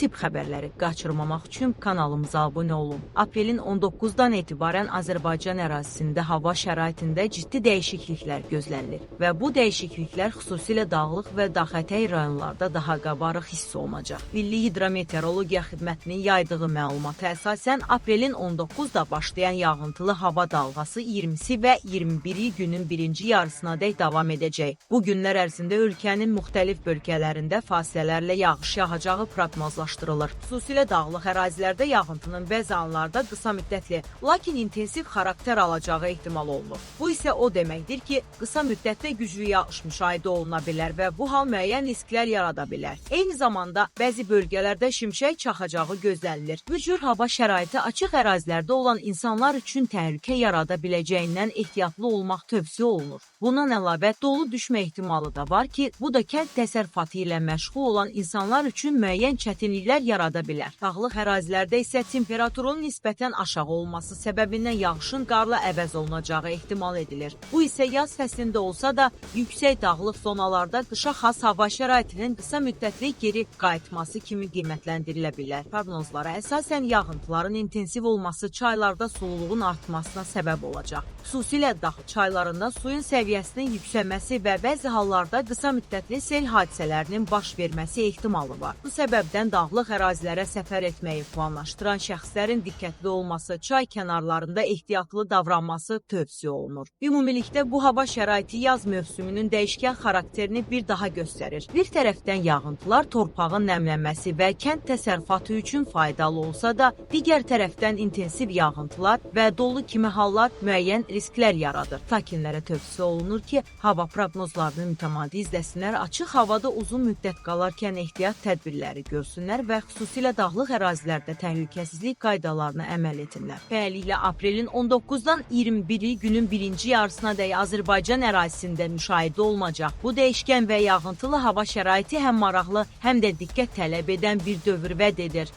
tip xəbərləri qaçırmamaq üçün kanalımıza abunə olun. Aprelin 19-dan etibarən Azərbaycan ərazisində hava şəraitində ciddi dəyişikliklər gözlənilir və bu dəyişikliklər xüsusilə dağlıq və dağətəyi rayonlarda daha qabarıq hiss olunacaq. Milli Hidrometeorologiya Xidmətinin yaydığı məlumata əsasən aprelin 19-da başlayan yağıntılı hava dalğası 20-si və 21-i günün birinci yarısınadək davam edəcək. Bu günlər ərzində ölkənin müxtəlif bölgələrində fasilələrlə yağış yağacağı proqnozlaşdırılır. Xüsusilə dağlıq ərazilərdə yağıntının bəzi anlarda qısa müddətli, lakin intensiv xarakter alacağı ehtimal olunur. Bu isə o deməkdir ki, qısa müddətdə güclü yağış müşahidə oluna bilər və bu hal müəyyən risklər yarada bilər. Eyni zamanda bəzi bölgələrdə şimşək çaxacağı gözlənilir. Bu cür hava şəraiti açıq ərazilərdə olan insanlar üçün təhlükə yarada biləcəyindən ehtiyatlı olmaq tövsiyə olunur. Bundan əlavə dolu düşmə ehtimalı da var ki, bu da kənd təsərrüfatı ilə məşğul olan insanlar üçün müəyyən çətinliklər yarada bilər. Dağlıq ərazilərdə isə temperaturun nisbətən aşağı olması səbəbindən yağışın qarla əvəz olunacağı ehtimal edilir. Bu isə yaz fəslində olsa da yüksək dağlıq zonalarda qışa xas hava şəraitinin qısa müddətli geri qayıtması kimi qiymətləndirilə bilər. Proqnozlara əsasən yağıntıların intensiv olması çaylarda sululuğun artmasına səbəb olacaq. Xüsusilə dağ çaylarında suyun səviyyəsinin yüksəlməsi və bəzi hallarda qısa müddətli sel hadisələrinin baş verməsi ehtimalı var. Bu səbəbdən dağlıq ərazilərə səfər etməyi planlaşdıran şəxslərin diqqətli olması, çay kənarlarında ehtiyatlı davranması tövsiyə olunur. Ümumilikdə bu hava şəraiti yaz mövsümünün dəyişkən xarakterini bir daha göstərir. Bir tərəfdən yağıntılar torpağın nəmlənməsi və kənd təsərrüfatı üçün faydalı olsa da, digər tərəfdən intensiv yağıntılar və dolu kimi hallar müəyyən risklər yaradır. Sakinlərə tövsiyə olunur ki, hava proqnozlarını mütəmadi izləsinlər, açıq havada uzun müddət qalarkən ehtiyat tədbirləri görsünlər və xüsusilə dağlıq ərazilərdə təhlükəsizlik qaydalarına əməl etsinlər. Beləliklə, aprelin 19-dan 21-i günün birinci yarısınadək Azərbaycan ərazisində müşahidə olunacaq. Bu dəyişkən və yağıntılı hava şəraiti həm maraqlı, həm də diqqət tələb edən bir dövr vəd edir.